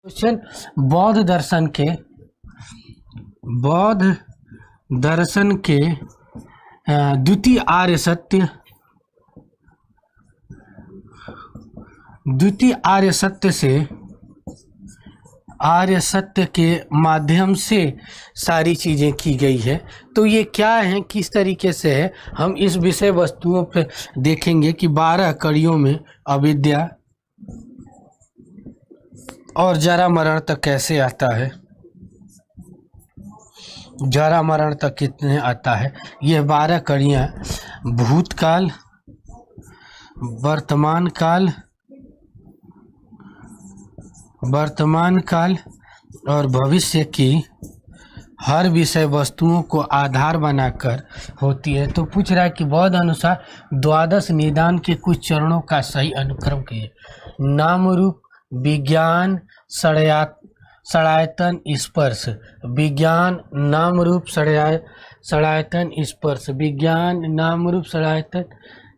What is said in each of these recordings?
Question बौद्ध दर्शन के द्वितीय आर्य सत्य के माध्यम से सारी चीजें की गई है। तो ये क्या है, किस तरीके से है, हम इस विषय वस्तुओं पे देखेंगे कि 12 कड़ियों में अविद्या और जरा मरण तक कैसे आता है, जरा मरण तक कितने आता है। ये 12 कड़ियाँ भूतकाल, वर्तमान काल और भविष्य की हर विषय वस्तुओं को आधार बनाकर होती है। तो पूछ रहा है कि बौद्ध अनुसार द्वादश निदान के कुछ चरणों का सही अनुक्रम कीजिए। नाम रूप विज्ञान सड़ायतन स्पर्श, विज्ञान नाम रूप सड़ायतन स्पर्श, विज्ञान नाम रूप सड़ायतन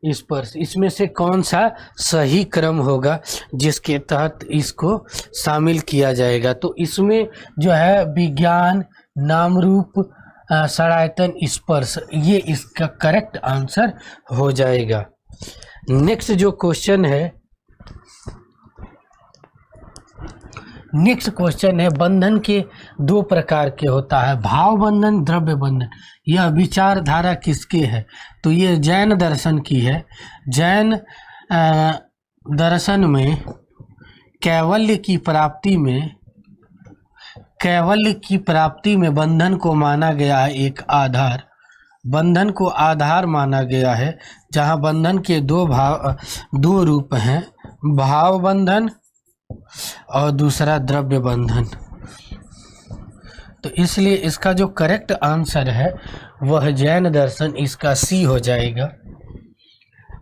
स्पर्श, इसमें से कौन सा सही क्रम होगा जिसके तहत इसको शामिल किया जाएगा। तो इसमें जो है विज्ञान नाम रूप सड़ायतन स्पर्श, ये इसका करेक्ट आंसर हो जाएगा। नेक्स्ट जो क्वेश्चन है, बंधन के 2 प्रकार के होता है, भाव बंधन, द्रव्य बंधन। यह विचारधारा किसकी है? तो ये जैन दर्शन की है। जैन दर्शन में कैवल्य की प्राप्ति में बंधन को माना गया है एक आधार, बंधन को आधार माना गया है, जहाँ बंधन के 2 रूप हैं, भाव बंधन और दूसरा द्रव्य बंधन। तो इसलिए इसका जो करेक्ट आंसर है वह जैन दर्शन, इसका सी हो जाएगा।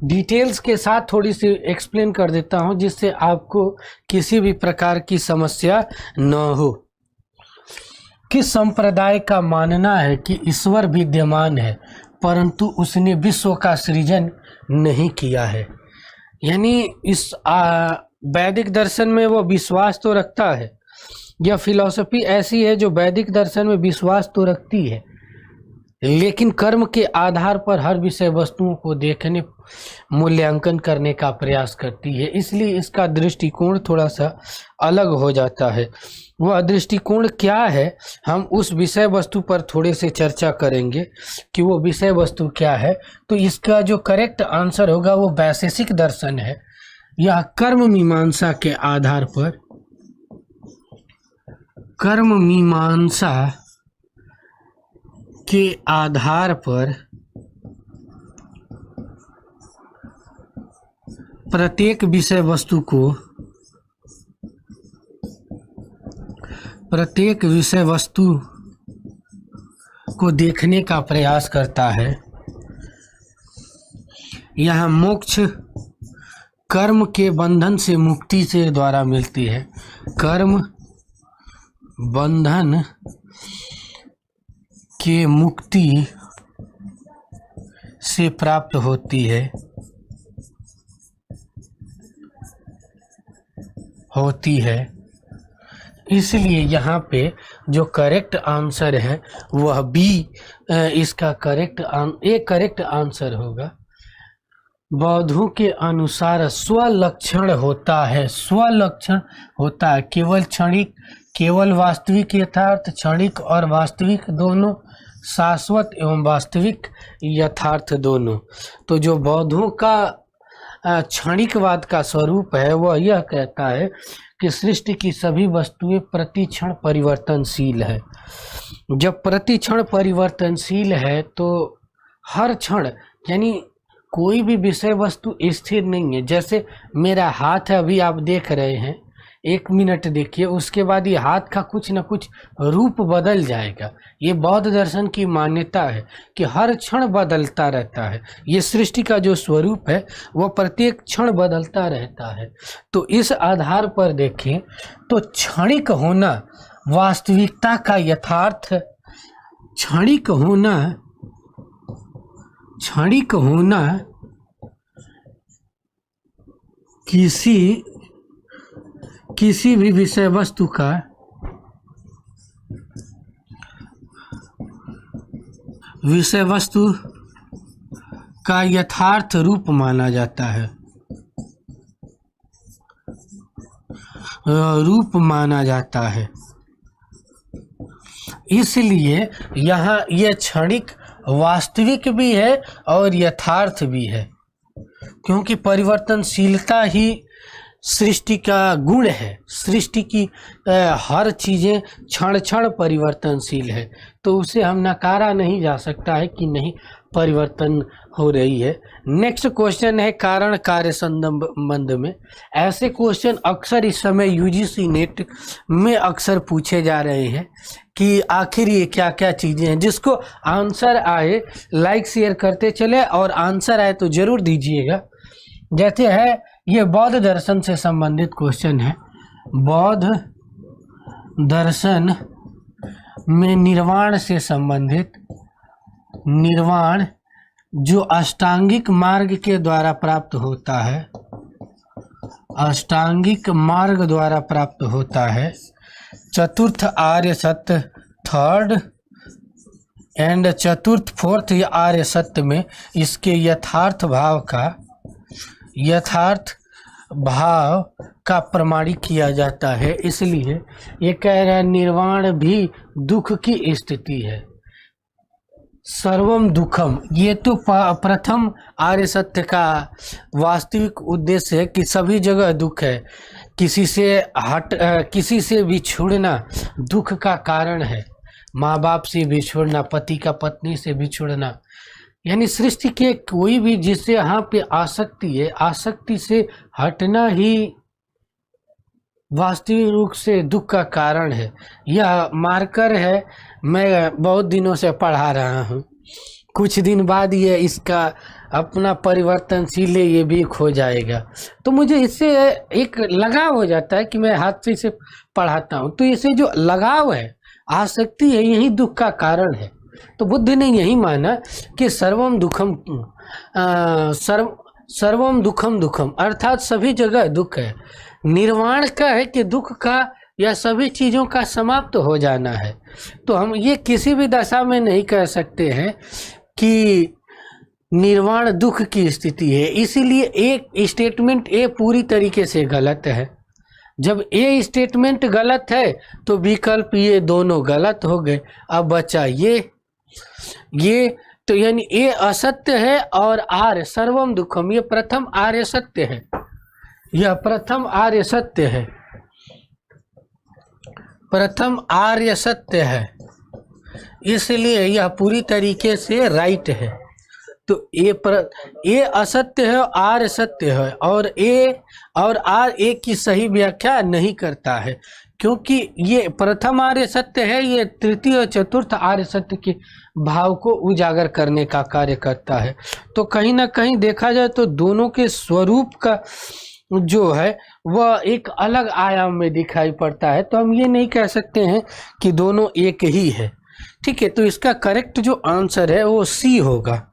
डिटेल्स के साथ थोड़ी सी एक्सप्लेन कर देता हूं जिससे आपको किसी भी प्रकार की समस्या न हो। किस संप्रदाय का मानना है कि ईश्वर विद्यमान है परंतु उसने विश्व का सृजन नहीं किया है। यानी इस वैदिक दर्शन में वो विश्वास तो रखता है, यह फिलॉसफी ऐसी है जो वैदिक दर्शन में विश्वास तो रखती है लेकिन कर्म के आधार पर हर विषय वस्तुओं को देखने, मूल्यांकन करने का प्रयास करती है। इसलिए इसका दृष्टिकोण थोड़ा सा अलग हो जाता है। वह दृष्टिकोण क्या है, हम उस विषय वस्तु पर थोड़े से चर्चा करेंगे कि वो विषय वस्तु क्या है। तो इसका जो करेक्ट आंसर होगा वो वैशेषिक दर्शन है। यह कर्म मीमांसा के आधार पर, कर्म मीमांसा के आधार पर प्रत्येक विषय वस्तु को देखने का प्रयास करता है। यह मोक्ष कर्म के बंधन से मुक्ति से द्वारा मिलती है, कर्म बंधन के मुक्ति से प्राप्त होती है। इसलिए यहाँ पे जो करेक्ट आंसर है वह बी, इसका करेक्ट आंसर होगा। बौद्धों के अनुसार स्वलक्षण होता है, केवल क्षणिक, केवल वास्तविक यथार्थ, क्षणिक और वास्तविक दोनों, शाश्वत एवं वास्तविक यथार्थ दोनों। तो जो बौद्धों का क्षणिकवाद का स्वरूप है वह यह कहता है कि सृष्टि की सभी वस्तुएं प्रतिक्षण परिवर्तनशील है। जब प्रतिक्षण परिवर्तनशील है तो हर क्षण, यानी कोई भी विषय वस्तु स्थिर नहीं है। जैसे मेरा हाथ है, अभी आप देख रहे हैं, 1 मिनट देखिए, उसके बाद ये हाथ का कुछ न कुछ रूप बदल जाएगा। ये बौद्ध दर्शन की मान्यता है कि हर क्षण बदलता रहता है। ये सृष्टि का जो स्वरूप है वह प्रत्येक क्षण बदलता रहता है। तो इस आधार पर देखें तो क्षणिक होना वास्तविकता का यथार्थ, क्षणिक होना किसी भी विषय वस्तु का यथार्थ रूप माना जाता है, इसलिए यहाँ यह क्षणिक वास्तविक भी है और यथार्थ भी है, क्योंकि परिवर्तनशीलता ही सृष्टि का गुण है। सृष्टि की हर चीज़ें क्षण क्षण परिवर्तनशील है, तो उसे हम नकारा नहीं जा सकता है कि नहीं परिवर्तन हो रही है। नेक्स्ट क्वेश्चन है कारण कार्य संबंध में। ऐसे क्वेश्चन अक्सर इस समय यूजीसी नेट में अक्सर पूछे जा रहे हैं कि आखिर ये क्या क्या चीज़ें हैं। जिसको आंसर आए लाइक शेयर करते चले और आंसर आए तो ज़रूर दीजिएगा। जैसे है ये बौद्ध दर्शन से संबंधित क्वेश्चन है। बौद्ध दर्शन में निर्वाण से संबंधित, निर्वाण जो अष्टांगिक मार्ग के द्वारा प्राप्त होता है, अष्टांगिक मार्ग द्वारा प्राप्त होता है। चतुर्थ आर्य सत्य थर्ड एंड चतुर्थ फोर्थ आर्य सत्य में इसके यथार्थ भाव का प्रमाणित किया जाता है। इसलिए ये कह रहा है निर्वाण भी दुख की स्थिति है। सर्वम दुखम, ये तो प्रथम आर्य सत्य का वास्तविक उद्देश्य है कि सभी जगह दुख है। किसी से बिछुड़ना दुख का कारण है। माँ बाप से बिछुड़ना, पति का पत्नी से बिछुड़ना, यानी सृष्टि के कोई भी जिससे यहाँ पे आसक्ति है, आसक्ति से हटना ही वास्तविक रूप से दुख का कारण है। यह मार्कर है, मैं बहुत दिनों से पढ़ा रहा हूँ। कुछ दिन बाद ये इसका अपना परिवर्तनशील है, ये भी खो जाएगा। तो मुझे इससे एक लगाव हो जाता है कि मैं हाथ से इसे पढ़ाता हूँ। तो इससे जो लगाव है, आसक्ति है, यही दुख का कारण है। तो बुद्ध ने यही माना कि सर्वम दुखम दुखम, अर्थात सभी जगह दुख है। निर्वाण का है कि दुख का या सभी चीज़ों का समाप्त हो जाना है। तो हम ये किसी भी दशा में नहीं कह सकते हैं कि निर्वाण दुख की स्थिति है। इसीलिए एक स्टेटमेंट ए पूरी तरीके से गलत है। जब ए स्टेटमेंट गलत है तो विकल्प ये दोनों गलत हो गए। अब बचा ये तो यानी ए असत्य है और आर्य सर्वम दुखम, ये प्रथम आर्य सत्य है। यह प्रथम आर्य सत्य है, प्रथम आर्य सत्य है, इसलिए यह पूरी तरीके से राइट है। तो ए असत्य है, आर्य सत्य है, और ए और आर ए की सही व्याख्या नहीं करता है, क्योंकि ये प्रथम आर्य सत्य है, ये तृतीय और चतुर्थ आर्य सत्य के भाव को उजागर करने का कार्य करता है। तो कहीं ना कहीं देखा जाए तो दोनों के स्वरूप का जो है वह एक अलग आयाम में दिखाई पड़ता है। तो हम ये नहीं कह सकते हैं कि दोनों एक ही है। ठीक है, तो इसका करेक्ट जो आंसर है वो सी होगा।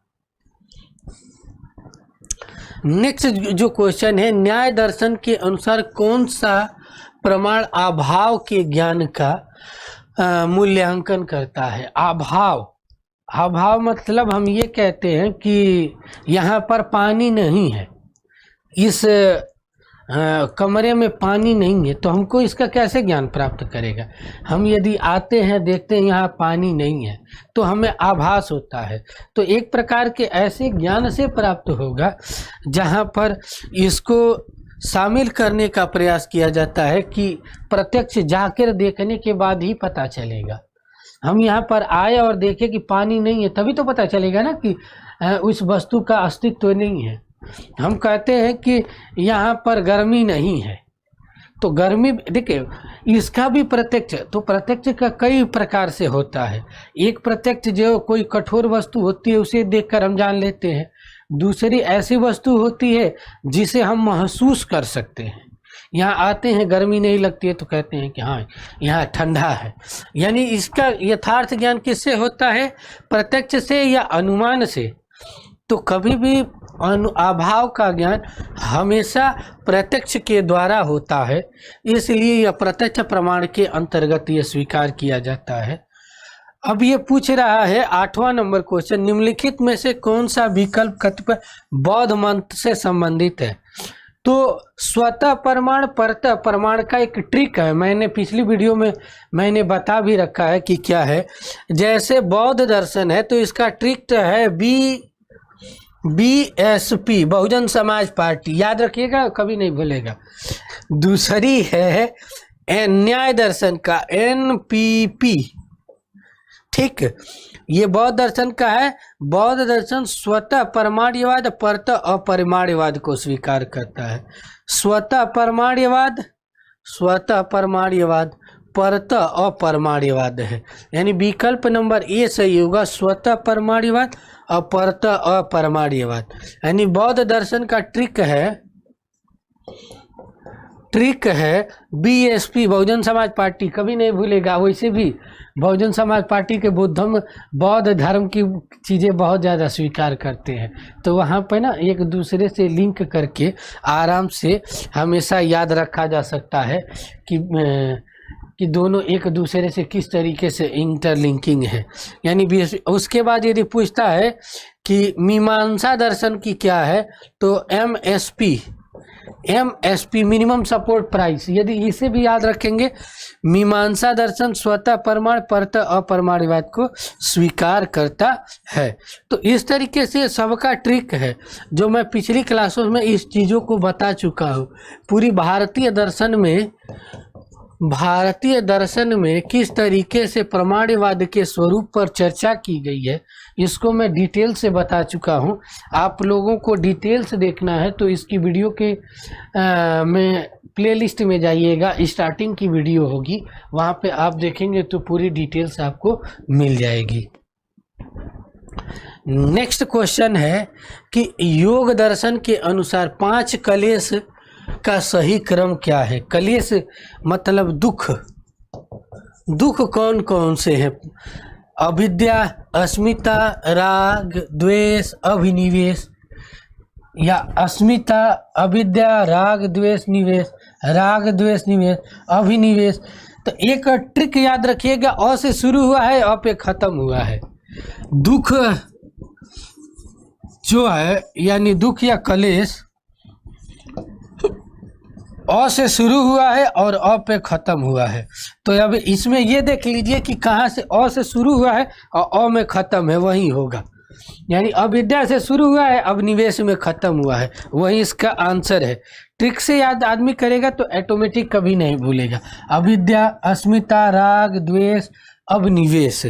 नेक्स्ट जो क्वेश्चन है, न्याय दर्शन के अनुसार कौन सा प्रमाण अभाव के ज्ञान का मूल्यांकन करता है? अभाव मतलब हम ये कहते हैं कि यहाँ पर पानी नहीं है, इस कमरे में पानी नहीं है, तो हमको इसका कैसे ज्ञान प्राप्त करेगा? हम यदि आते हैं देखते हैं यहाँ पानी नहीं है तो हमें आभास होता है। तो एक प्रकार के ऐसे ज्ञान से प्राप्त होगा जहाँ पर इसको शामिल करने का प्रयास किया जाता है कि प्रत्यक्ष जाकर देखने के बाद ही पता चलेगा। हम यहाँ पर आए और देखें कि पानी नहीं है, तभी तो पता चलेगा ना कि उस वस्तु का अस्तित्व नहीं है। हम कहते हैं कि यहाँ पर गर्मी नहीं है, तो गर्मी देखिए इसका भी प्रत्यक्ष, तो प्रत्यक्ष का कई प्रकार से होता है। एक प्रत्यक्ष जो कोई कठोर वस्तु होती है उसे देखकर हम जान लेते हैं। दूसरी ऐसी वस्तु होती है जिसे हम महसूस कर सकते हैं। यहाँ आते हैं गर्मी नहीं लगती है तो कहते हैं कि हाँ यहाँ ठंडा है। यानी इसका यथार्थ ज्ञान किससे होता है? प्रत्यक्ष से या अनुमान से। तो कभी भी अभाव का ज्ञान हमेशा प्रत्यक्ष के द्वारा होता है, इसलिए यह प्रत्यक्ष प्रमाण के अंतर्गत यह स्वीकार किया जाता है। अब ये पूछ रहा है 8वां नंबर क्वेश्चन, निम्नलिखित में से कौन सा विकल्प कतिपय बौद्ध मंत्र से संबंधित है? तो स्वतः प्रमाण परतः प्रमाण का एक ट्रिक है, मैंने पिछली वीडियो में मैंने बता भी रखा है कि क्या है। जैसे बौद्ध दर्शन है तो इसका ट्रिक है BSP, बहुजन समाज पार्टी, याद रखिएगा, कभी नहीं भूलेगा। दूसरी है न्याय दर्शन का NPP, ठीक। ये बौद्ध दर्शन का है। बौद्ध दर्शन स्वतः परमाणुवाद परतः अपरिमाणुवाद को स्वीकार करता है। स्वतः परमाणुवाद परतः अपरिमाणुवाद है, यानी विकल्प नंबर ए सही होगा, स्वतः परमाणुवाद और परतः अपरिमाणुवाद। यानी बौद्ध दर्शन का ट्रिक है BSP, बहुजन समाज पार्टी, कभी नहीं भूलेगा। वैसे भी बहुजन समाज पार्टी के बौद्ध धर्म की चीज़ें बहुत ज़्यादा स्वीकार करते हैं, तो वहाँ पे ना एक दूसरे से लिंक करके आराम से हमेशा याद रखा जा सकता है कि दोनों एक दूसरे से किस तरीके से इंटरलिंकिंग है। यानी उसके बाद यदि पूछता है कि मीमांसा दर्शन की क्या है, तो MSP मिनिमम सपोर्ट प्राइस, यदि इसे भी याद रखेंगे, मीमांसा दर्शन स्वतः प्रमाण परतः अपरिमाणुवाद को स्वीकार करता है। तो इस तरीके से सबका ट्रिक है जो मैं पिछली क्लासों में इस चीज़ों को बता चुका हूँ। पूरी भारतीय दर्शन में किस तरीके से प्रमाणवाद के स्वरूप पर चर्चा की गई है, इसको मैं डिटेल से बता चुका हूं। आप लोगों को डिटेल से देखना है तो इसकी वीडियो के में प्लेलिस्ट में जाइएगा, स्टार्टिंग की वीडियो होगी, वहां पे आप देखेंगे तो पूरी डिटेल्स आपको मिल जाएगी। नेक्स्ट क्वेश्चन है कि योग दर्शन के अनुसार 5 क्लेश का सही क्रम क्या है? क्लेश मतलब दुख कौन कौन से हैं? अविद्या, अस्मिता, राग, द्वेष, अभिनिवेश, या अस्मिता, अविद्या, राग, द्वेष, निवेश, राग, द्वेष, निवेश, अभिनिवेश। तो एक ट्रिक याद रखिएगा, अ से शुरू हुआ है, अ पे खत्म हुआ है। दुख जो है यानी दुख या क्लेश अ से शुरू हुआ है और अ पे खत्म हुआ है। तो अब इसमें ये देख लीजिए कि कहाँ से अ से शुरू हुआ है और अ में खत्म है, वही होगा। यानी अविद्या से शुरू हुआ है, अब निवेश में खत्म हुआ है, वही इसका आंसर है। ट्रिक से याद आदमी करेगा तो ऑटोमेटिक कभी नहीं भूलेगा। अविद्या, अस्मिता, राग, द्वेष, अब निवेश,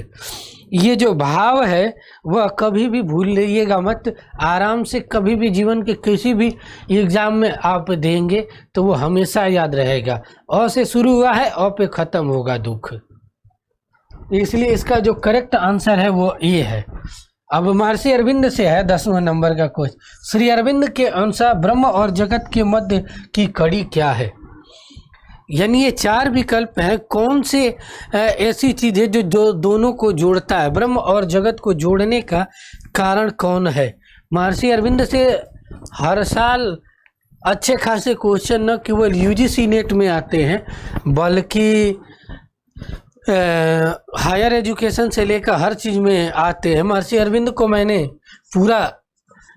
ये जो भाव है वह कभी भी भूल लीजिएगा मत। आराम से कभी भी जीवन के किसी भी एग्जाम में आप देंगे तो वो हमेशा याद रहेगा। अ से शुरू हुआ है, अ पे खत्म होगा दुख, इसलिए इसका जो करेक्ट आंसर है वो ये है। अब महर्षि अरविंद से है 10वां नंबर का क्वेश्चन। श्री अरविंद के अनुसार ब्रह्म और जगत के मध्य की कड़ी क्या है? यानी ये 4 विकल्प हैं, कौन से ऐसी चीज है जो दोनों को जोड़ता है? ब्रह्म और जगत को जोड़ने का कारण कौन है? महर्षि अरविंद से हर साल अच्छे खासे क्वेश्चन न केवल UGC नेट में आते हैं बल्कि हायर एजुकेशन से लेकर हर चीज़ में आते हैं। महर्षि अरविंद को मैंने पूरा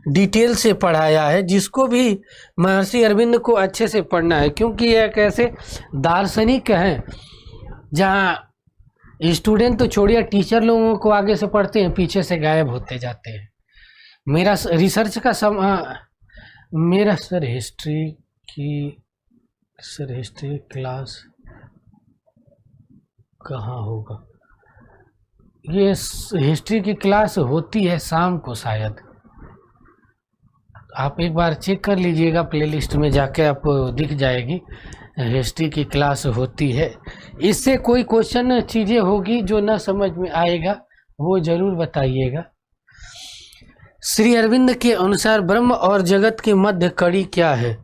डिटेल से पढ़ाया है, जिसको भी महर्षि अरविंद को अच्छे से पढ़ना है, क्योंकि यह एक ऐसे दार्शनिक हैं जहाँ स्टूडेंट तो छोड़िए, टीचर लोगों को आगे से पढ़ते हैं, पीछे से गायब होते जाते हैं। मेरा रिसर्च का मेरा हिस्ट्री क्लास कहाँ होगा? ये हिस्ट्री की क्लास होती है शाम को, शायद आप एक बार चेक कर लीजिएगा, प्लेलिस्ट में जाके आपको दिख जाएगी। हिस्ट्री की क्लास होती है। इससे कोई क्वेश्चन चीज़ें होगी जो ना समझ में आएगा वो जरूर बताइएगा। श्री अरविंद के अनुसार ब्रह्म और जगत के मध्य कड़ी क्या है?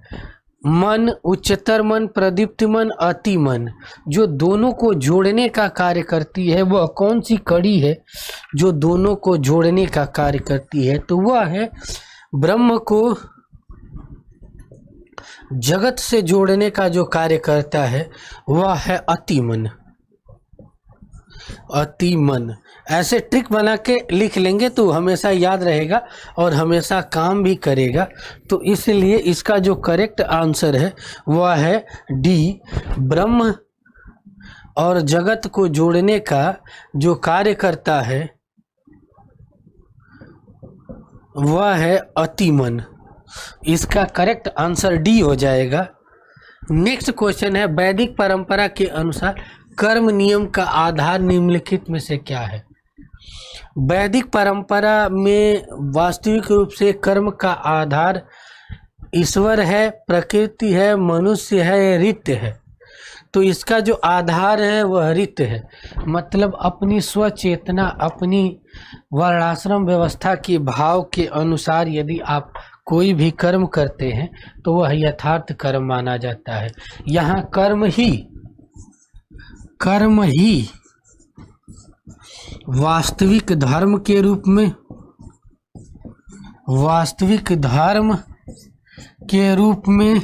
मन, उच्चतर मन, प्रदीप्त मन, अति मन, जो दोनों को जोड़ने का कार्य करती है, वह कौन सी कड़ी है जो दोनों को जोड़ने का कार्य करती है? तो वह है ब्रह्म को जगत से जोड़ने का जो कार्य करता है वह है अतिमन। अतिमन ऐसे ट्रिक बना के लिख लेंगे तो हमेशा याद रहेगा और हमेशा काम भी करेगा। तो इसलिए इसका जो करेक्ट आंसर है वह है डी, ब्रह्म और जगत को जोड़ने का जो कार्य करता है वह है अतिमन। इसका करेक्ट आंसर डी हो जाएगा। नेक्स्ट क्वेश्चन है, वैदिक परंपरा के अनुसार कर्म नियम का आधार निम्नलिखित में से क्या है? वैदिक परंपरा में वास्तविक रूप से कर्म का आधार ईश्वर है, प्रकृति है, मनुष्य है, रीत है। तो इसका जो आधार है वह रीत है, मतलब अपनी स्वचेतना, अपनी वर्णाश्रम व्यवस्था के भाव के अनुसार यदि आप कोई भी कर्म करते हैं तो वह यथार्थ कर्म माना जाता है। यहाँ कर्म ही वास्तविक धर्म के रूप में, वास्तविक धर्म के रूप में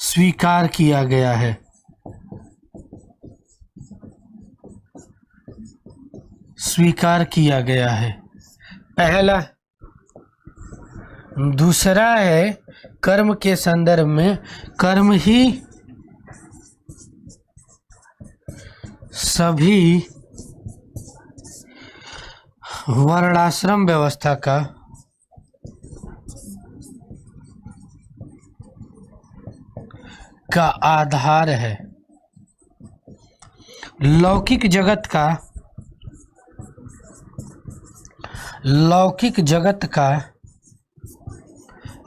स्वीकार किया गया है। स्वीकार किया गया है पहला। दूसरा है, कर्म के संदर्भ में कर्म ही सभी वर्णाश्रम व्यवस्था का आधार है। लौकिक जगत का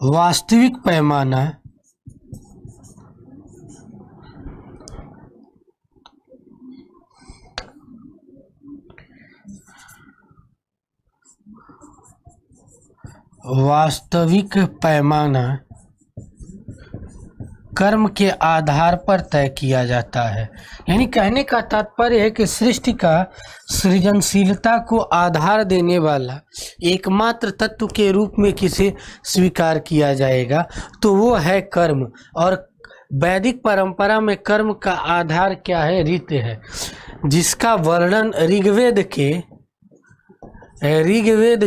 वास्तविक पैमाना कर्म के आधार पर तय किया जाता है। यानी कहने का तात्पर्य है कि सृष्टि का सृजनशीलता को आधार देने वाला एकमात्र तत्व के रूप में किसे स्वीकार किया जाएगा तो वो है कर्म। और वैदिक परंपरा में कर्म का आधार क्या है? रीत है, जिसका वर्णन ऋग्वेद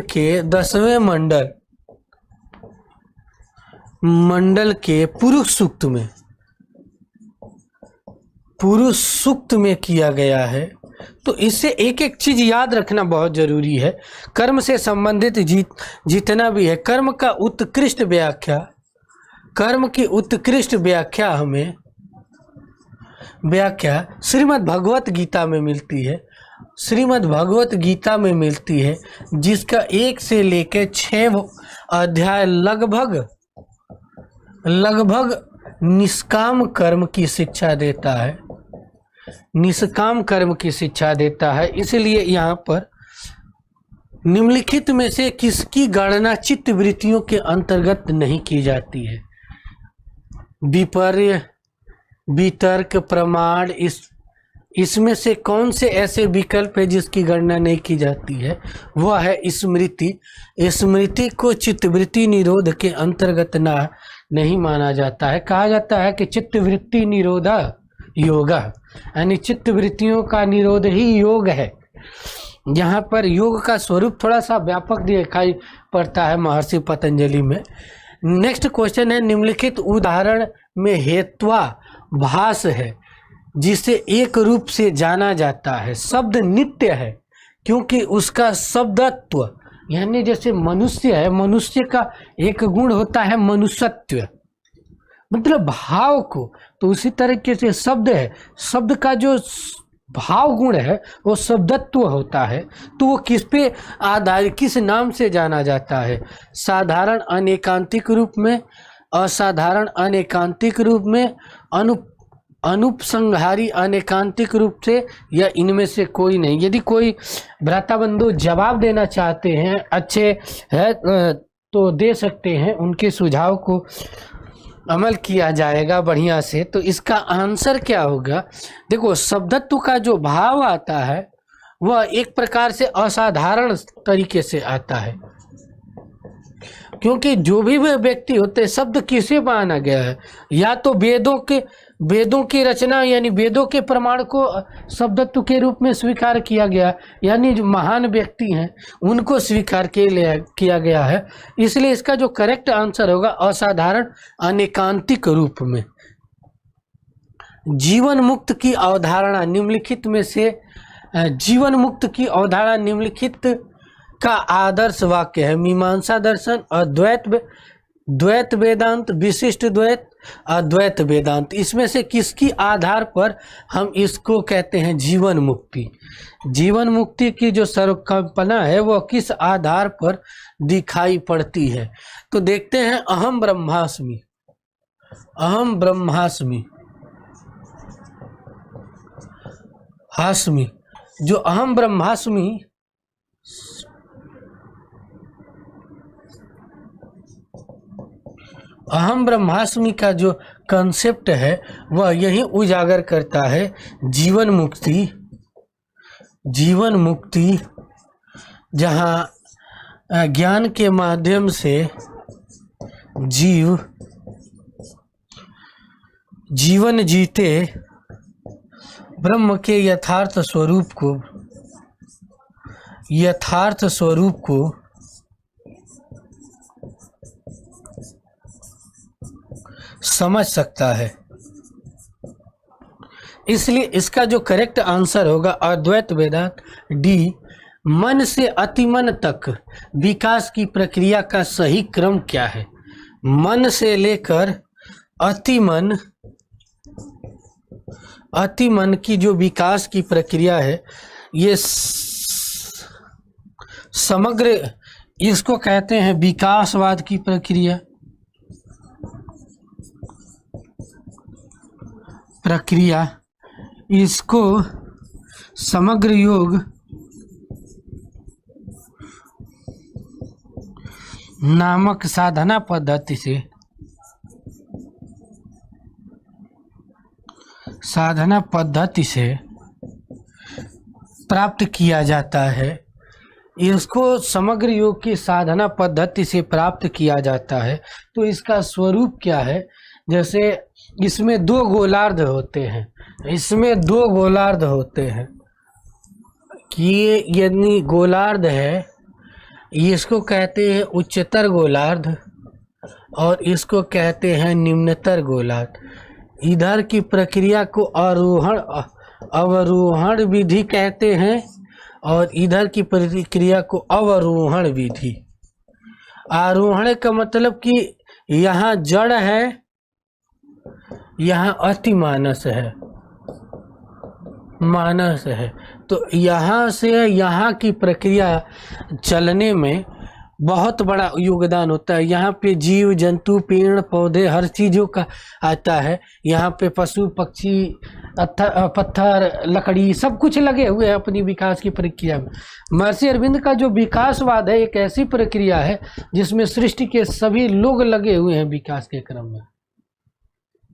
के 10वें मंडल के पुरुष सूक्त में किया गया है। तो इससे एक एक चीज याद रखना बहुत जरूरी है। कर्म से संबंधित जितना भी है, कर्म की उत्कृष्ट व्याख्या श्रीमद् भगवत गीता में मिलती है। जिसका 1 से लेकर 6 अध्याय लगभग निष्काम कर्म की शिक्षा देता है। इसलिए यहाँ पर निम्नलिखित में से किसकी गणना चित्त वृत्तियों के अंतर्गत नहीं की जाती है? विपर्य, वितर्क, प्रमाण, इसमें से कौन से ऐसे विकल्प है जिसकी गणना नहीं की जाती है? वह है स्मृति। स्मृति को चित्तवृत्ति निरोध के अंतर्गत नहीं माना जाता है। कहा जाता है कि चित्तवृत्ति निरोध योग, यानी चित्तवृत्तियों का निरोध ही योग है। यहाँ पर योग का स्वरूप थोड़ा सा व्यापक दिखाई पड़ता है महर्षि पतंजलि में। नेक्स्ट क्वेश्चन है, निम्नलिखित उदाहरण में हेत्वाभास है जिसे एक रूप से जाना जाता है। शब्द नित्य है क्योंकि उसका शब्दत्व, यानी जैसे मनुष्य है, मनुष्य का एक गुण होता है मनुष्यत्व, मतलब भाव को। तो उसी तरीके से शब्द है, शब्द का जो भाव गुण है वो शब्दत्व होता है। तो वो किस पे आधारित, किस नाम से जाना जाता है? साधारण अनेकांतिक रूप में, असाधारण अनेकांतिक रूप में, अनुपसंहारी अनेकांतिक रूप से, या इनमें से कोई नहीं। यदि कोई भ्राता बंधु जवाब देना चाहते हैं, अच्छे है तो दे सकते हैं, उनके सुझाव को अमल किया जाएगा बढ़िया से। तो इसका आंसर क्या होगा? देखो, शब्दत्व का जो भाव आता है वह एक प्रकार से असाधारण तरीके से आता है। क्योंकि जो भी वे व्यक्ति होते हैं, शब्द किसे माना गया है? या तो वेदों की रचना यानी वेदों के प्रमाण को शब्दत्व के रूप में स्वीकार किया गया, यानी जो महान व्यक्ति हैं उनको स्वीकार किया गया है। इसलिए इसका जो करेक्ट आंसर होगा असाधारण अनेकांतिक रूप में। जीवन मुक्त की अवधारणा निम्नलिखित में से जीवन मुक्त की अवधारणा निम्नलिखित का आदर्श वाक्य है। मीमांसा दर्शन, द्वैत वेदांत, विशिष्ट द्वैत, अद्वैत वेदांत। इसमें से किसकी आधार पर हम इसको कहते हैं जीवन मुक्ति? जीवन मुक्ति की जो सर्वकल्पना है वह किस आधार पर दिखाई पड़ती है? तो देखते हैं अहम ब्रह्मास्मि। अहम ब्रह्मास्मि जो अहम ब्रह्मास्मि अहम ब्रह्मास्मि का जो कंसेप्ट है वह यही उजागर करता है जीवन मुक्ति जहाँ ज्ञान के माध्यम से जीवन जीते ब्रह्म के यथार्थ स्वरूप को समझ सकता है। इसलिए इसका जो करेक्ट आंसर होगा अद्वैत वेदांत डी। मन से अतिमन तक विकास की प्रक्रिया का सही क्रम क्या है? मन से लेकर अतिमन की जो विकास की प्रक्रिया है, ये समग्र, इसको कहते हैं विकासवाद की प्रक्रिया। इसको समग्र योग नामक साधना पद्धति से प्राप्त किया जाता है। इसको समग्र योग की साधना पद्धति से प्राप्त किया जाता है। तो इसका स्वरूप क्या है? जैसे इसमें दो गोलार्ध होते हैं कि यदि गोलार्ध है, इसको कहते हैं उच्चतर गोलार्ध और इसको कहते हैं निम्नतर गोलार्ध। इधर की प्रक्रिया को अवरोहण विधि कहते हैं और इधर की प्रक्रिया को अवरोहण विधि। आरोहण का मतलब कि यहाँ जड़ है, यहाँ अतिमानस है, तो यहाँ से यहाँ की प्रक्रिया चलने में बहुत बड़ा योगदान होता है। यहाँ पे जीव जंतु पेड़ पौधे हर चीज़ों का आता है। यहाँ पे पशु पक्षी पत्थर लकड़ी सब कुछ लगे हुए हैं अपनी विकास की प्रक्रिया में। महर्षि अरविंद का जो विकासवाद है एक ऐसी प्रक्रिया है जिसमें सृष्टि के सभी लोग लगे हुए हैं विकास के क्रम में।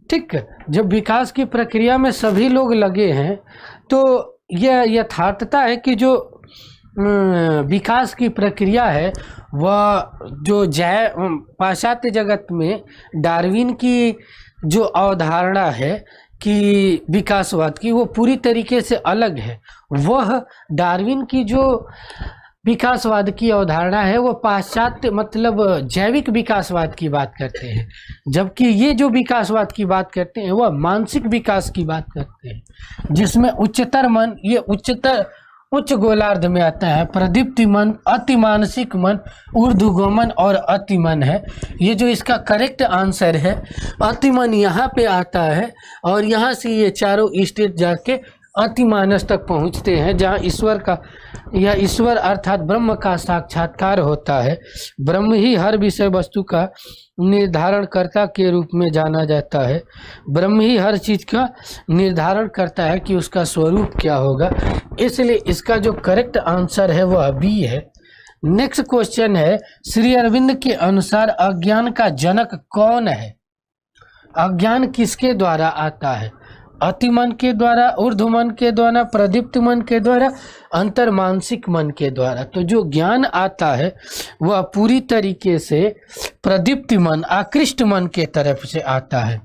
ठीक है, जब विकास की प्रक्रिया में सभी लोग लगे हैं तो यह यथार्थता है कि जो विकास की प्रक्रिया है वह जो पाश्चात्य जगत में डार्विन की जो अवधारणा है कि विकासवाद की, वो पूरी तरीके से अलग है। वह डार्विन की जो विकासवाद की अवधारणा है वो पाश्चात्य मतलब जैविक विकासवाद की बात करते हैं, जबकि ये जो विकासवाद की बात करते हैं वह मानसिक विकास की बात करते हैं, जिसमें उच्चतर मन ये उच्च गोलार्ध में आता है। प्रदीप्ति मन, अति मानसिक मन, ऊर्ध्वगमन और अतिमन है। ये जो इसका करेक्ट आंसर है अतिमन यहाँ पे आता है और यहाँ से ये चारों स्टेट जाके अतिमानस तक पहुँचते हैं, जहाँ ईश्वर अर्थात ब्रह्म का साक्षात्कार होता है। ब्रह्म ही हर विषय वस्तु का निर्धारणकर्ता के रूप में जाना जाता है। ब्रह्म ही हर चीज़ का निर्धारण करता है कि उसका स्वरूप क्या होगा। इसलिए इसका जो करेक्ट आंसर है वह बी है। नेक्स्ट क्वेश्चन है, श्री अरविंद के अनुसार अज्ञान का जनक कौन है? अज्ञान किसके द्वारा आता है? अति मन के द्वारा, ऊर्ध्व मन के द्वारा, प्रदीप्त मन के द्वारा, अंतर्मानसिक मन के द्वारा। तो जो ज्ञान आता है वह पूरी तरीके से प्रदीप्त मन, आकृष्ट मन के तरफ से आता है,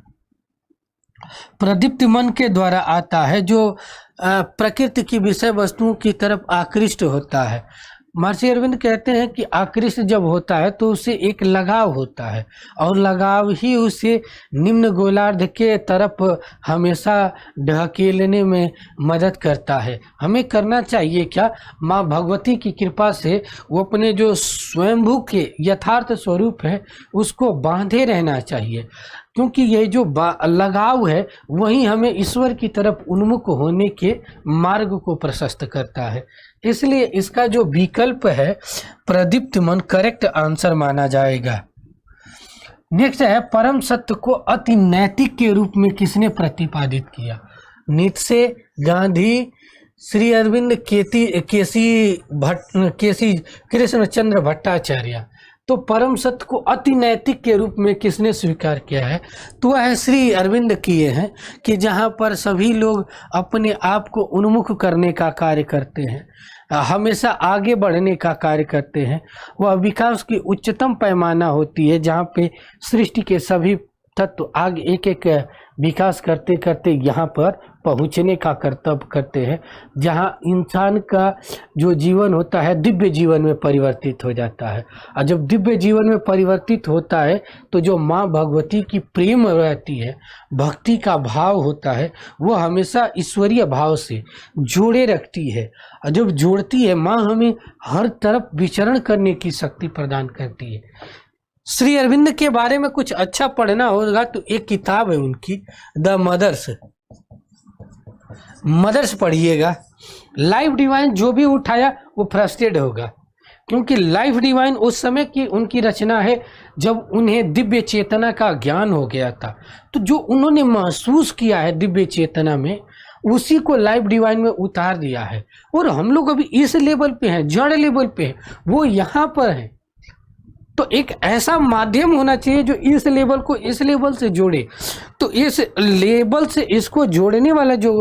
प्रदीप्त मन के द्वारा आता है, जो प्रकृति की विषय वस्तुओं की तरफ आकृष्ट होता है। महर्षि अरविंद कहते हैं कि आकृष्ट जब होता है तो उससे एक लगाव होता है, और लगाव ही उसे निम्न गोलार्ध के तरफ हमेशा ढकेलने में मदद करता है। हमें करना चाहिए क्या? माँ भगवती की कृपा से वो अपने जो स्वयंभू के यथार्थ स्वरूप है उसको बांधे रहना चाहिए, क्योंकि ये जो लगाव है वही हमें ईश्वर की तरफ उन्मुख होने के मार्ग को प्रशस्त करता है। इसलिए इसका जो विकल्प है प्रदीप्त मन करेक्ट आंसर माना जाएगा। नेक्स्ट है, परम सत्य को अति नैतिक के रूप में किसने प्रतिपादित किया? नीत्शे, गांधी, श्री अरविंद, केसी कृष्णचंद्र भट्टाचार्य। तो परम सत्य को अति नैतिक के रूप में किसने स्वीकार किया है? तो वह है श्री अरविंद किए हैं, कि जहाँ पर सभी लोग अपने आप को उन्मुख करने का कार्य करते हैं, हमेशा आगे बढ़ने का कार्य करते हैं, वह विकास की उच्चतम पैमाना होती है, जहाँ पे सृष्टि के सभी तत्व आगे एक एक विकास करते करते यहाँ पर पहुँचने का कर्तव्य करते हैं, जहाँ इंसान का जो जीवन होता है दिव्य जीवन में परिवर्तित हो जाता है। और जब दिव्य जीवन में परिवर्तित होता है तो जो माँ भगवती की प्रेम रहती है, भक्ति का भाव होता है, वो हमेशा ईश्वरीय भाव से जोड़े रखती है। और जब जोड़ती है, माँ हमें हर तरफ विचरण करने की शक्ति प्रदान करती है। श्री अरविंद के बारे में कुछ अच्छा पढ़ना होगा तो एक किताब है उनकी, द मदर्स पढ़िएगा। लाइफ डिवाइन जो भी उठाया वो फ्रस्ट्रेट होगा, क्योंकि लाइफ डिवाइन उस समय की उनकी रचना है जब उन्हें दिव्य चेतना का ज्ञान हो गया था। तो जो उन्होंने महसूस किया है दिव्य चेतना में, उसी को लाइफ डिवाइन में उतार दिया है। और हम लोग अभी इस लेवल पे हैं, जड़ लेवल पे हैं, वो यहाँ पर है। तो एक ऐसा माध्यम होना चाहिए जो इस लेवल को इस लेवल से जोड़े। तो इस लेवल से इसको जोड़ने वाला जो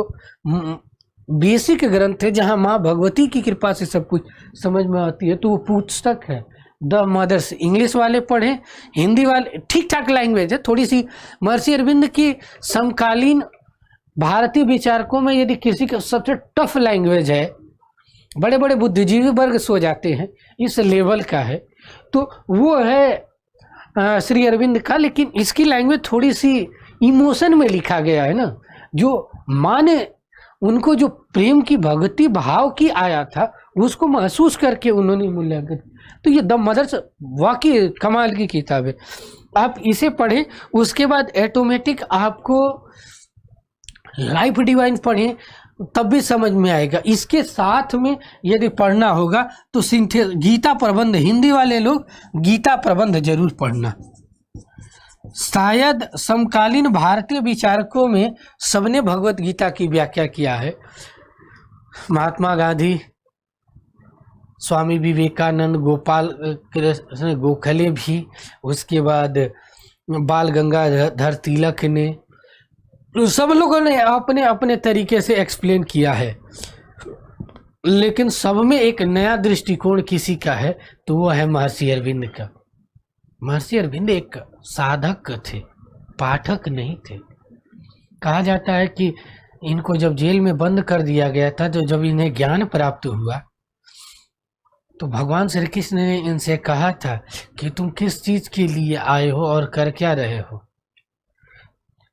बेसिक ग्रंथ है, जहां माँ भगवती की कृपा से सब कुछ समझ में आती है, तो वो पुस्तक है द मदर्स। इंग्लिश वाले पढ़ें, हिंदी वाले ठीक ठाक लैंग्वेज है थोड़ी सी। महर्षि अरविंद की समकालीन भारतीय विचारकों में यदि किसी का सबसे टफ लैंग्वेज है, बड़े बड़े बुद्धिजीवी वर्ग सो जाते हैं, इस लेवल का है, तो वो है श्री अरविंद का। लेकिन इसकी लैंग्वेज थोड़ी सी इमोशन में लिखा गया है ना, जो माँ ने उनको जो प्रेम की भक्ति भाव की आया था उसको महसूस करके उन्होंने मूल्यांकन। तो ये द मदर्स वाकई कमाल की किताब है, आप इसे पढ़ें। उसके बाद ऑटोमेटिक आपको लाइफ डिवाइन पढ़ें, तब भी समझ में आएगा। इसके साथ में यदि पढ़ना होगा तो गीता प्रबंध, हिंदी वाले लोग गीता प्रबंध जरूर पढ़ना। शायद समकालीन भारतीय विचारकों में सबने भगवत गीता की व्याख्या किया है। महात्मा गांधी, स्वामी विवेकानंद, गोपाल कृष्ण गोखले भी, उसके बाद बाल गंगाधर तिलक ने, सब लोगों ने अपने अपने तरीके से एक्सप्लेन किया है। लेकिन सब में एक नया दृष्टिकोण किसी का है, तो वो है महर्षि अरविंद का। महर्षि अरविंद एक साधक थे, पाठक नहीं थे। कहा जाता है कि इनको जब जेल में बंद कर दिया गया था, तो जब इन्हें ज्ञान प्राप्त हुआ तो भगवान श्री कृष्ण ने इनसे कहा था कि तुम किस चीज के लिए आए हो और कर क्या रहे हो।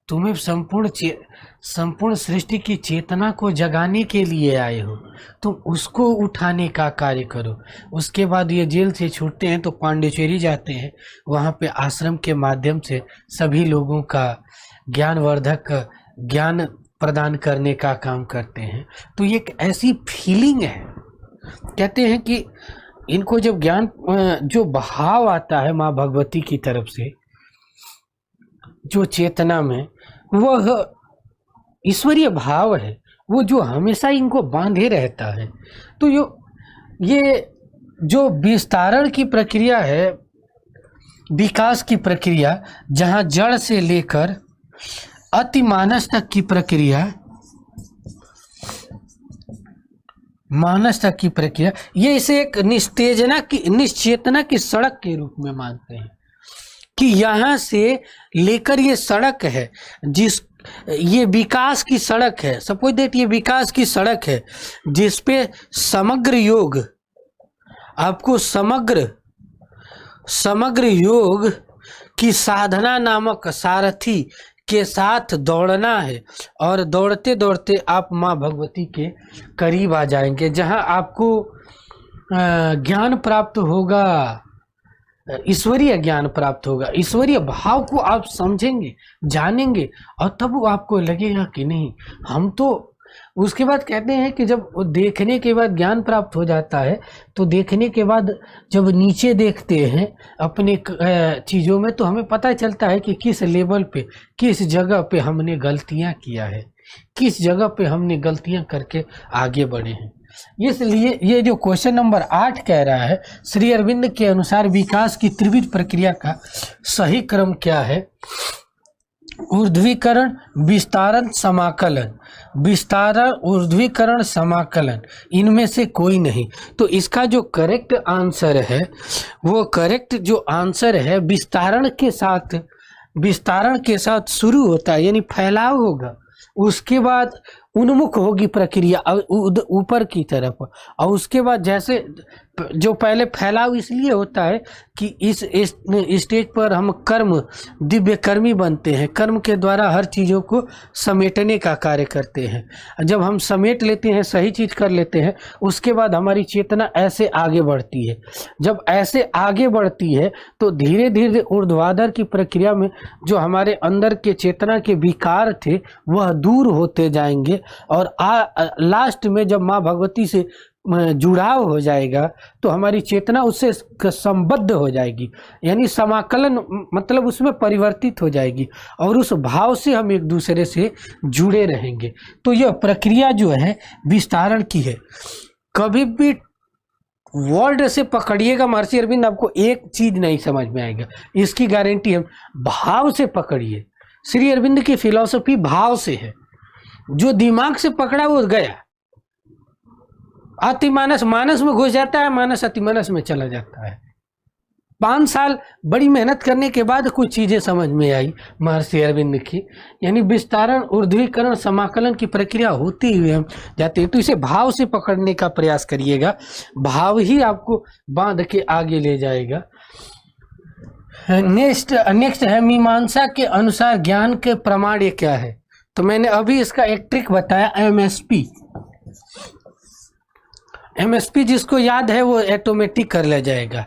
तुम्हें संपूर्ण सृष्टि की चेतना को जगाने के लिए आए हो, तुम उसको उठाने का कार्य करो। उसके बाद ये जेल से छूटते हैं तो पांडिचेरी जाते हैं, वहाँ पे आश्रम के माध्यम से सभी लोगों का ज्ञानवर्धक ज्ञान प्रदान करने का काम करते हैं। तो ये एक ऐसी फीलिंग है, कहते हैं कि इनको जब ज्ञान जो भाव आता है माँ भगवती की तरफ से, जो चेतना में, वह ईश्वरीय भाव है, वो जो हमेशा इनको बांधे रहता है। तो ये जो विस्तारण की प्रक्रिया है, विकास की प्रक्रिया, जहाँ जड़ से लेकर अतिमानस तक की प्रक्रिया, मानस तक की प्रक्रिया, ये इसे एक निश्चेतना की सड़क के रूप में मानते हैं कि यहाँ से लेकर ये सड़क है, ये विकास की सड़क है। सपोज दैट ये विकास की सड़क है जिस पे समग्र योग, आपको समग्र योग की साधना नामक सारथी के साथ दौड़ना है और दौड़ते दौड़ते आप माँ भगवती के करीब आ जाएंगे, जहाँ आपको ज्ञान प्राप्त होगा, ईश्वरीय ज्ञान प्राप्त होगा, ईश्वरीय भाव को आप समझेंगे, जानेंगे, और तब वो आपको लगेगा कि नहीं हम तो। उसके बाद कहते हैं कि जब देखने के बाद ज्ञान प्राप्त हो जाता है, तो देखने के बाद जब नीचे देखते हैं अपने चीज़ों में, तो हमें पता चलता है कि किस लेवल पे, किस जगह पे हमने गलतियां किया है, किस जगह पे हमने गलतियां करके आगे बढ़े हैं। इसलिए ये जो क्वेश्चन नंबर 8 कह रहा है, श्री अरविंद के अनुसार विकास की त्रिविध प्रक्रिया का सही क्रम क्या है? ऊर्ध्वीकरण, विस्तारण, समाकलन। विस्तारण, ऊर्ध्वीकरण, समाकलन, इनमें से कोई नहीं। तो इसका जो करेक्ट आंसर है, वो करेक्ट जो आंसर है विस्तारण के साथ शुरू होता है, यानी फैलाव होगा, उसके बाद उन्मुख होगी प्रक्रिया ऊपर की तरफ, और उसके बाद जैसे जो पहले फैलाव इसलिए होता है कि इस स्टेज पर हम दिव्य कर्मी बनते हैं, कर्म के द्वारा हर चीज़ों को समेटने का कार्य करते हैं। जब हम समेट लेते हैं, सही चीज़ कर लेते हैं, उसके बाद हमारी चेतना ऐसे आगे बढ़ती है। जब ऐसे आगे बढ़ती है तो धीरे धीरे ऊर्ध्वाधर की प्रक्रिया में जो हमारे अंदर के चेतना के विकार थे वह दूर होते जाएंगे, और लास्ट में जब माँ भगवती से जुड़ाव हो जाएगा तो हमारी चेतना उससे संबद्ध हो जाएगी, यानी समाकलन मतलब उसमें परिवर्तित हो जाएगी, और उस भाव से हम एक दूसरे से जुड़े रहेंगे। तो यह प्रक्रिया जो है विस्तारण की है। कभी भी वर्ड से पकड़िएगा महर्षि अरविंद, आपको एक चीज नहीं समझ में आएगा, इसकी गारंटी हम भाव से पकड़िए। श्री अरविंद की फिलॉसफी भाव से है, जो दिमाग से पकड़ा वो गया, अतिमानस मानस में घुस जाता है, मानस अतिमानस में चला जाता है। 5 साल बड़ी मेहनत करने के बाद कुछ चीजें समझ में आई महर्षि अरविंद की, यानी विस्तारण, ऊर्ध्वीकरण, समाकलन की प्रक्रिया होती हुई हम जाते हैं। तो इसे भाव से पकड़ने का प्रयास करिएगा, भाव ही आपको बांध के आगे ले जाएगा। नेक्स्ट है मीमांसा के अनुसार ज्ञान के प्रमाण क्या है? तो मैंने अभी इसका एक ट्रिक बताया, एमएसपी जिसको याद है वो ऑटोमेटिक कर ले जाएगा।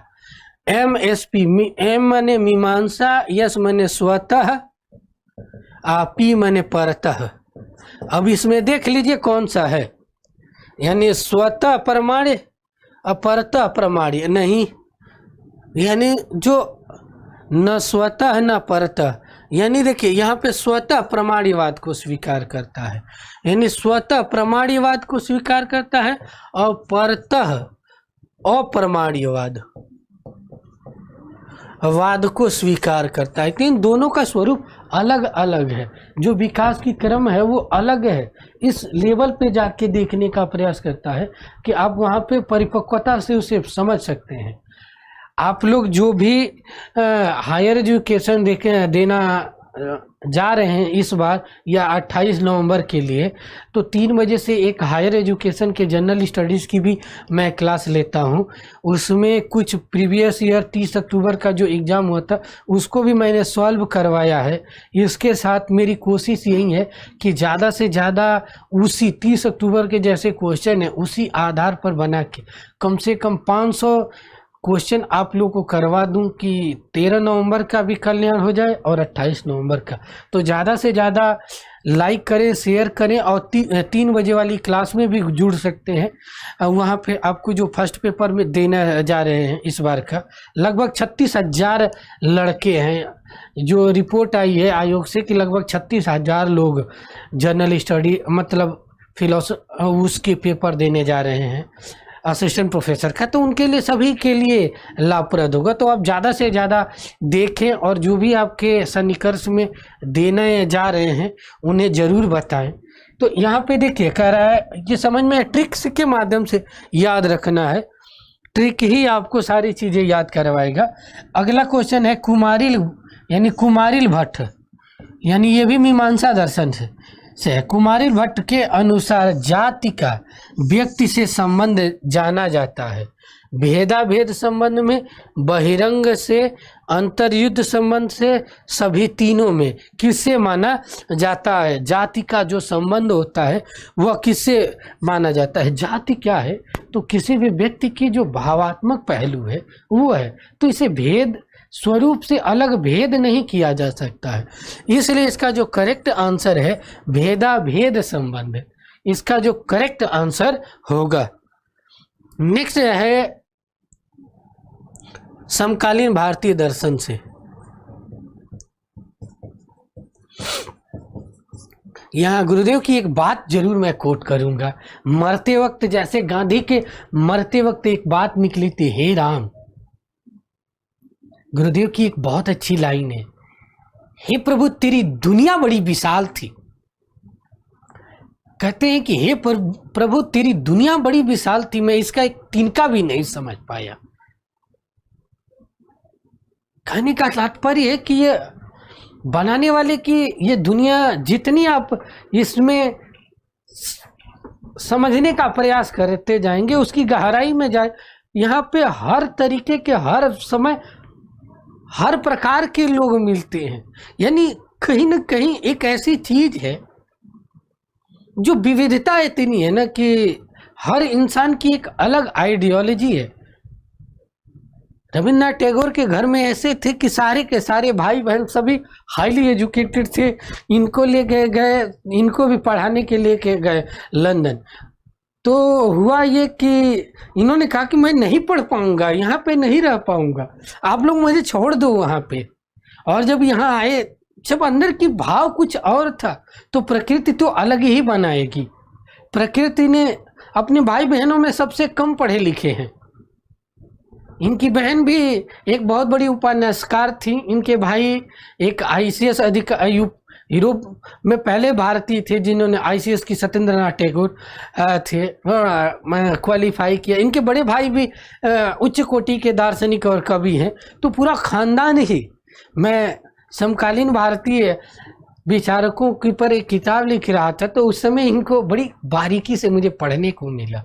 एमएसपी, एम माने मीमांसा, यस माने स्वतः, पी माने परतः। अब इसमें देख लीजिए कौन सा है, यानी स्वतः प्रमाण्य, अपरतः प्रमाण्य नहीं, यानी जो न स्वतः न परतः, यानी देखिए यहाँ पे स्वतः प्रमाणीवाद को स्वीकार करता है, यानी स्वतः प्रमाणीवाद को स्वीकार करता है, और परतः अप्रमाण्यवाद वाद को स्वीकार करता है। इन दोनों का स्वरूप अलग अलग है, जो विकास की क्रम है वो अलग है। इस लेवल पे जाके देखने का प्रयास करता है कि आप वहाँ पे परिपक्वता से उसे समझ सकते हैं। आप लोग जो भी हायर एजुकेशन देना जा रहे हैं इस बार या 28 नवंबर के लिए, तो 3 बजे से एक हायर एजुकेशन के जनरल स्टडीज़ की भी मैं क्लास लेता हूं। उसमें कुछ प्रीवियस ईयर 30 अक्टूबर का जो एग्ज़ाम हुआ था उसको भी मैंने सॉल्व करवाया है। इसके साथ मेरी कोशिश यही है कि ज़्यादा से ज़्यादा उसी 30 अक्टूबर के जैसे क्वेश्चन है उसी आधार पर बना के कम से कम 500 क्वेश्चन आप लोग को करवा दूं कि 13 नवंबर का भी कल्याण हो जाए और 28 नवंबर का। तो ज़्यादा से ज़्यादा लाइक करें, शेयर करें, और 3 बजे वाली क्लास में भी जुड़ सकते हैं। वहाँ पे आपको जो फर्स्ट पेपर में देना जा रहे हैं इस बार का, लगभग 36,000 लड़के हैं। जो रिपोर्ट आई है आयोग से कि लगभग 36,000 लोग जनरल स्टडी मतलब फिलोसफी उसके पेपर देने जा रहे हैं। असिस्टेंट प्रोफेसर का, तो उनके लिए सभी के लिए लाभप्रद होगा। तो आप ज़्यादा से ज़्यादा देखें और जो भी आपके सन्निकर्ष में देने जा रहे हैं उन्हें ज़रूर बताएं। तो यहाँ पे देखिए कह रहा है, ये समझ में ट्रिक्स के माध्यम से याद रखना है, ट्रिक ही आपको सारी चीज़ें याद करवाएगा। अगला क्वेश्चन है कुमारिल, यानी कुमारिल भट्ट, यानी ये भी मीमांसा दर्शन से है। कुमारिल भट्ट के अनुसार जाति का व्यक्ति से संबंध जाना जाता है। भेदाभेद संबंध में, बहिरंग से, अंतर्युद्ध संबंध से, सभी तीनों में किससे माना जाता है? जाति का जो संबंध होता है वह किससे माना जाता है? जाति क्या है? तो किसी भी व्यक्ति की जो भावात्मक पहलू है वो है, तो इसे भेद स्वरूप से अलग भेद नहीं किया जा सकता है। इसलिए इसका जो करेक्ट आंसर है भेदाभेद संबंध, इसका जो करेक्ट आंसर होगा। नेक्स्ट है समकालीन भारतीय दर्शन से। यहाँ गुरुदेव की एक बात जरूर मैं कोट करूंगा। मरते वक्त, जैसे गांधी के मरते वक्त एक बात निकली थी, हे राम, गुरुदेव की एक बहुत अच्छी लाइन है, हे प्रभु तेरी दुनिया बड़ी विशाल थी। कहते हैं कि हे प्रभु तेरी दुनिया बड़ी विशाल थी, मैं इसका एक तिनका भी नहीं समझ पाया। कहने का तात्पर्य है कि ये बनाने वाले की ये दुनिया जितनी आप इसमें समझने का प्रयास करते जाएंगे, उसकी गहराई में जाए, यहाँ पे हर तरीके के, हर समय, हर प्रकार के लोग मिलते हैं। यानी कहीं ना कहीं एक ऐसी चीज है जो विविधता इतनी है ना कि हर इंसान की एक अलग आइडियोलॉजी है। रविन्द्रनाथ टैगोर के घर में ऐसे थे कि सारे के सारे भाई बहन सभी हाईली एजुकेटेड थे, इनको लेके गए, इनको भी पढ़ाने के लेके गए लंदन। तो हुआ ये कि इन्होंने कहा कि मैं नहीं पढ़ पाऊंगा, यहाँ पे नहीं रह पाऊंगा, आप लोग मुझे छोड़ दो वहाँ पे। और जब यहाँ आए, जब अंदर की भाव कुछ और था, तो प्रकृति तो अलग ही बनाएगी। प्रकृति ने अपने भाई बहनों में सबसे कम पढ़े लिखे हैं। इनकी बहन भी एक बहुत बड़ी उपन्यासकार थी, इनके भाई एक ICS अधिकारी, यूरोप में पहले भारतीय थे जिन्होंने ICS की, सत्येंद्रनाथ टैगोर थे, क्वालिफाई किया। इनके बड़े भाई भी उच्च कोटि के दार्शनिक और कवि हैं। तो पूरा खानदान ही, मैं समकालीन भारतीय विचारकों के पर एक किताब लिख रहा था, तो उस समय इनको बड़ी बारीकी से मुझे पढ़ने को मिला।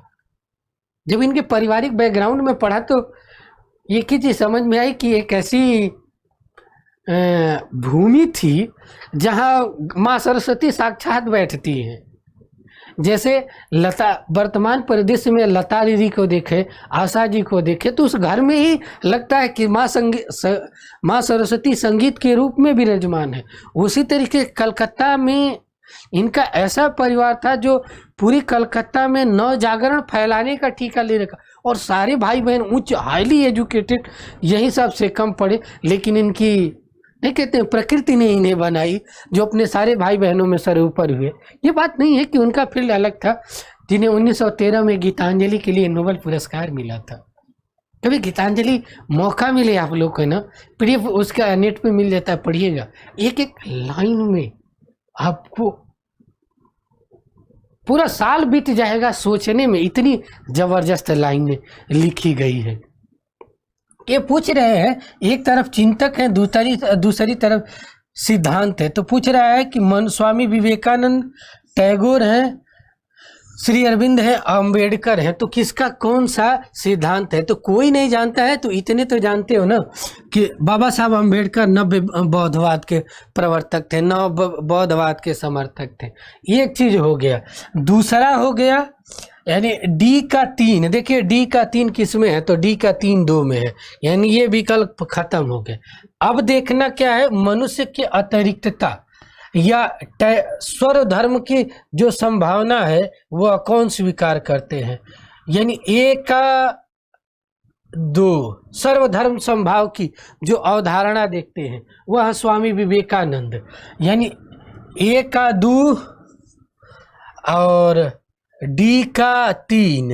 जब इनके पारिवारिक बैकग्राउंड में पढ़ा तो ये चीज समझ में आई कि एक ऐसी भूमि थी जहाँ माँ सरस्वती साक्षात बैठती हैं। जैसे लता, वर्तमान परिदृश्य में लता दीदी को देखे, आशा जी को देखे, तो उस घर में ही लगता है कि माँ सरस्वती संगीत के रूप में विराजमान है। उसी तरीके कलकत्ता में इनका ऐसा परिवार था जो पूरी कलकत्ता में नव जागरण फैलाने का ठेका ले रखा, और सारे भाई बहन उच्च हाईली एजुकेटेड, यही सबसे कम पढ़े, लेकिन इनकी नहीं कहते हैं प्रकृति ने इन्हें बनाई जो अपने सारे भाई बहनों में सर ऊपर हुए। ये बात नहीं है कि उनका फील्ड अलग था, जिन्हें 1913 में गीतांजलि के लिए नोबेल पुरस्कार मिला था। कभी गीतांजलि मौका मिले आप लोग को ना, PDF उसका नेट पे मिल जाता है, पढ़िएगा। एक एक लाइन में आपको पूरा साल बीत जाएगा सोचने में, इतनी जबरदस्त लाइनें लिखी गई है। ये पूछ रहे हैं, एक तरफ चिंतक है, दूसरी तरफ सिद्धांत है। तो पूछ रहा है कि स्वामी विवेकानंद, टैगोर हैं, श्री अरविंद है, अंबेडकर है, तो किसका कौन सा सिद्धांत है? तो कोई नहीं जानता है, तो इतने तो जानते हो ना कि बाबा साहब अंबेडकर नव्य बौद्धवाद के प्रवर्तक थे, नव बौद्धवाद के समर्थक थे। एक चीज हो गया। दूसरा हो गया यानी D का 3, देखिए D का 3 किस में है? तो D का 3 2 में है, यानी ये विकल्प खत्म हो गए। अब देखना क्या है, मनुष्य की अतिरिक्तता या स्वर धर्म की जो संभावना है वह कौन स्वीकार करते हैं? यानी A का 2 सर्वधर्म संभाव की जो अवधारणा देखते हैं वह स्वामी विवेकानंद, यानी A का 2 और D का 3,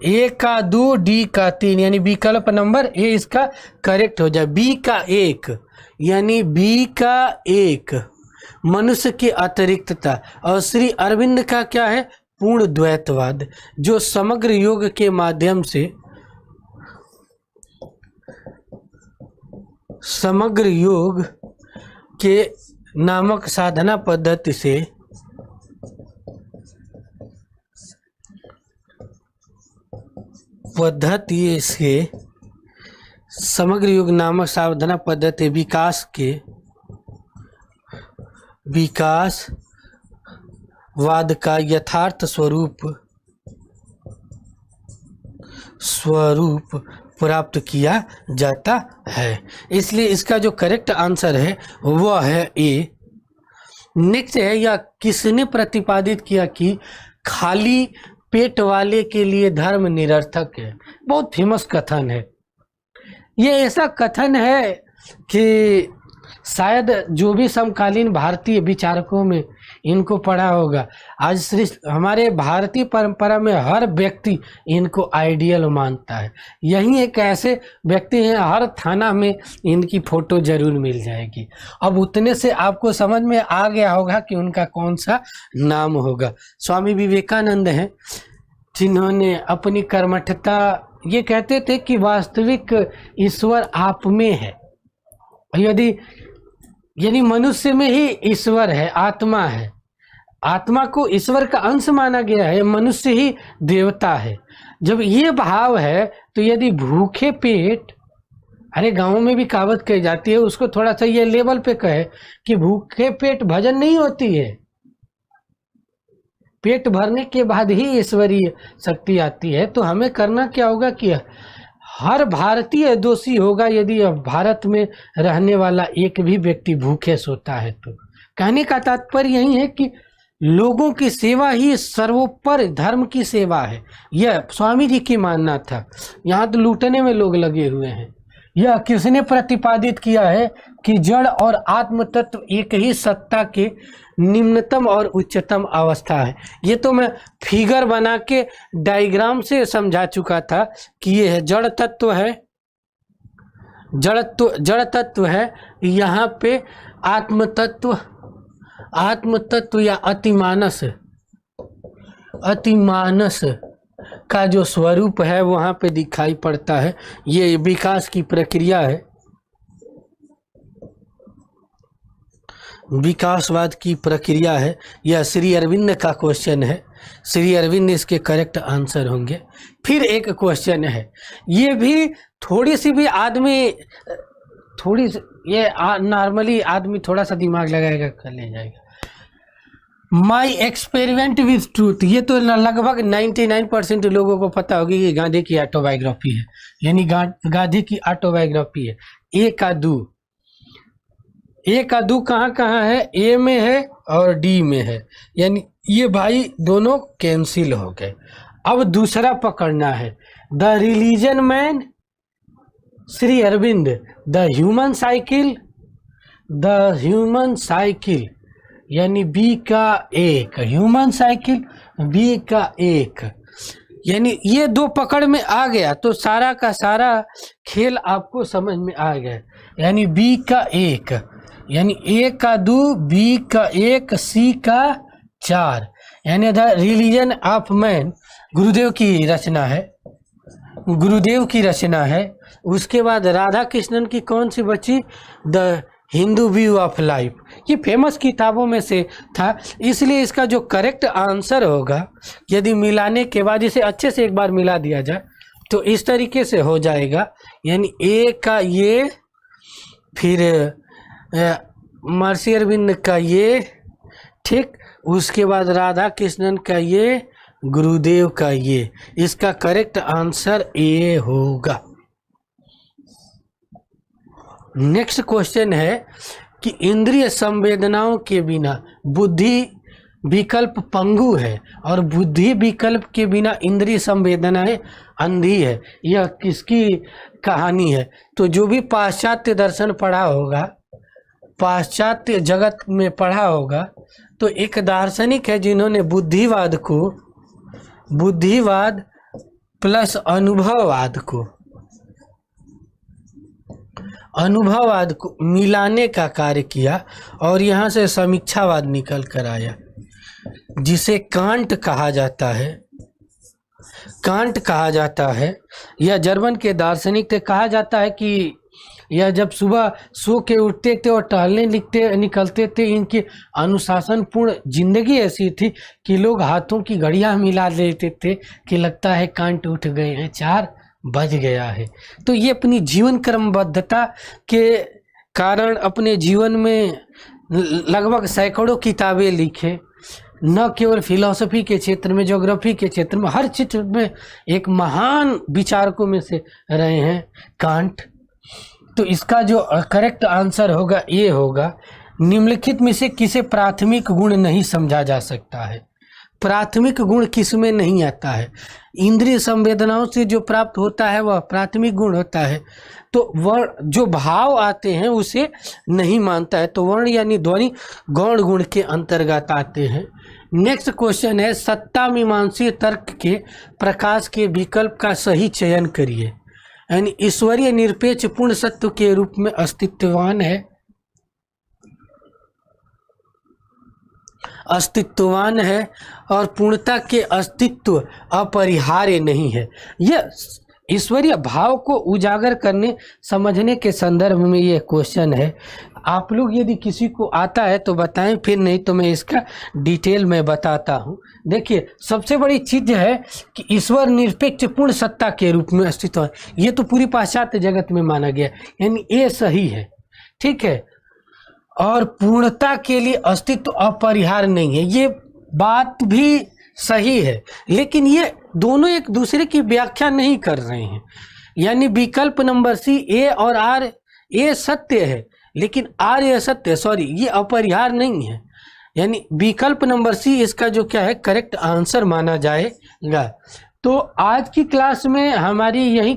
ए का 2 डी का 3 यानी विकल्प नंबर ए इसका करेक्ट हो जाए। बी का 1 यानी बी का 1 मनुष्य की अतिरिक्तता। और श्री अरविंद का क्या है? पूर्ण द्वैतवाद, जो समग्र योग के माध्यम से समग्र योग के नामक साधना पद्धति से समग्र योग नामक साधना पद्धति विकासवाद का यथार्थ स्वरूप प्राप्त किया जाता है। इसलिए इसका जो करेक्ट आंसर है वह है ए। नेक्स्ट है, यह किसने प्रतिपादित किया कि खाली पेट वाले के लिए धर्म निरर्थक है? बहुत फेमस कथन है। ये ऐसा कथन है कि शायद जो भी समकालीन भारतीय विचारकों में इनको पढ़ा होगा। आज हमारे भारतीय परंपरा में हर व्यक्ति इनको आइडियल मानता है। यही एक ऐसे व्यक्ति हैं, हर थाना में इनकी फोटो जरूर मिल जाएगी। अब उतने से आपको समझ में आ गया होगा कि उनका कौन सा नाम होगा। स्वामी विवेकानंद हैं, जिन्होंने अपनी कर्मठता, ये कहते थे कि वास्तविक ईश्वर आप में है। यानी मनुष्य में ही ईश्वर है, आत्मा है। आत्मा को ईश्वर का अंश माना गया है, मनुष्य ही देवता है। जब ये भाव है तो यदि भूखे पेट, अरे गाँव में भी कहावत कही जाती है, उसको थोड़ा सा ये लेवल पे कहे कि भूखे पेट भजन नहीं होती है, पेट भरने के बाद ही ईश्वरीय शक्ति आती है। तो हमें करना क्या होगा कि हर भारतीय दोषी होगा यदि भारत में रहने वाला एक भी व्यक्ति भूखे सोता है। तो कहने का तात्पर्य यही है कि लोगों की सेवा ही सर्वोपरि धर्म की सेवा है। यह स्वामी जी की मानना था। यहाँ तो लूटने में लोग लगे हुए हैं। यह किसने प्रतिपादित किया है कि जड़ और आत्म तत्व एक ही सत्ता के निम्नतम और उच्चतम अवस्था है? ये तो मैं फिगर बना के डायग्राम से समझा चुका था कि ये है जड़ तत्व है, जड़ तत्व है, यहाँ पे आत्म तत्व या अतिमानस का जो स्वरूप है वहाँ पे दिखाई पड़ता है। ये विकास की प्रक्रिया है, विकासवाद की प्रक्रिया है। यह श्री अरविंद का क्वेश्चन है। श्री अरविंद इसके करेक्ट आंसर होंगे। फिर एक क्वेश्चन है, ये भी थोड़ी सी भी आदमी नॉर्मली आदमी थोड़ा सा दिमाग लगाएगा कर ले जाएगा। माई एक्सपेरिमेंट विथ ट्रूथ, ये तो लगभग 99% लोगों को पता होगी कि गांधी की ऑटोबायोग्राफी है, यानी गांधी की ऑटोबायोग्राफी है। ए का दू कहाँ है? ए में है और डी में है, यानी ये भाई दोनों कैंसिल हो गए। अब दूसरा पकड़ना है, the religion man Shri Aurobindo, the human cycle यानी बी का 1, ह्यूमन साइकिल बी का 1, यानी ये दो पकड़ में आ गया तो सारा का सारा खेल आपको समझ में आ गया। यानी बी का 1 यानी ए का 2, बी का 1, सी का 4, यानी द रिलीजन ऑफ मैन गुरुदेव की रचना है। उसके बाद राधा कृष्णन की कौन सी बची? The Hindu view of life, ये फेमस किताबों में से था। इसलिए इसका जो करेक्ट आंसर होगा, यदि मिलाने के बाद इसे अच्छे से एक बार मिला दिया जाए तो इस तरीके से हो जाएगा। यानी ए का ये, फिर महर्षि अरविंद का ये, ठीक, उसके बाद राधा कृष्णन का ये, गुरुदेव का ये। इसका करेक्ट आंसर ए होगा। नेक्स्ट क्वेश्चन है कि इंद्रिय संवेदनाओं के बिना बुद्धि विकल्प पंगु है और बुद्धि विकल्प के बिना इंद्रिय संवेदनाएं अंधी है। यह किसकी कहानी है? तो जो भी पाश्चात्य दर्शन पढ़ा होगा, पाश्चात्य जगत में पढ़ा होगा, तो एक दार्शनिक है जिन्होंने बुद्धिवाद प्लस अनुभववाद को मिलाने का कार्य किया और यहाँ से समीक्षावाद निकल कर आया, जिसे कांट कहा जाता है। यह जर्मन के दार्शनिक थे। कहा जाता है कि यह जब सुबह सो के उठते थे और टहलने निकलते थे, इनकी अनुशासनपूर्ण जिंदगी ऐसी थी कि लोग हाथों की घड़ियां मिला लेते थे कि लगता है कांट उठ गए हैं, 4 बज गया है। तो ये अपनी जीवन क्रमबद्धता के कारण अपने जीवन में लगभग सैकड़ों किताबें लिखे, न केवल फिलॉसफी के क्षेत्र में, ज्योग्राफी के क्षेत्र में, हर क्षेत्र में एक महान विचारकों में से रहे हैं कांट। तो इसका जो करेक्ट आंसर होगा ये होगा, निम्नलिखित में से किसे प्राथमिक गुण नहीं समझा जा सकता है। प्राथमिक गुण किस में नहीं आता है? इंद्रिय संवेदनाओं से जो प्राप्त होता है वह प्राथमिक गुण होता है। तो वर्ण जो भाव आते हैं उसे नहीं मानता है, तो वर्ण यानी ध्वनि गौण गुण के अंतर्गत आते हैं। नेक्स्ट क्वेश्चन है, सत्ता मीमांसीय तर्क के प्रकाश के विकल्प का सही चयन करिए। यानी ईश्वरीय निरपेक्ष पूर्ण सत्व के रूप में अस्तित्ववान है और पूर्णता के अस्तित्व अपरिहार्य नहीं है। यह ईश्वरीय भाव को उजागर करने समझने के संदर्भ में ये क्वेश्चन है। आप लोग यदि किसी को आता है तो बताएं, फिर नहीं तो मैं इसका डिटेल में बताता हूँ। देखिए, सबसे बड़ी चीज है कि ईश्वर निरपेक्ष पूर्ण सत्ता के रूप में अस्तित्व है। ये तो पूरी पाश्चात्य जगत में माना गया, यानी ये सही है, ठीक है। और पूर्णता के लिए अस्तित्व अपरिहार्य नहीं है, ये बात भी सही है, लेकिन ये दोनों एक दूसरे की व्याख्या नहीं कर रहे हैं। यानी विकल्प नंबर सी, ए और आर, ए सत्य है लेकिन आर ये असत्य, सॉरी ये अपरिहार्य नहीं है। यानी विकल्प नंबर सी इसका जो क्या है करेक्ट आंसर माना जाएगा। तो आज की क्लास में हमारी यही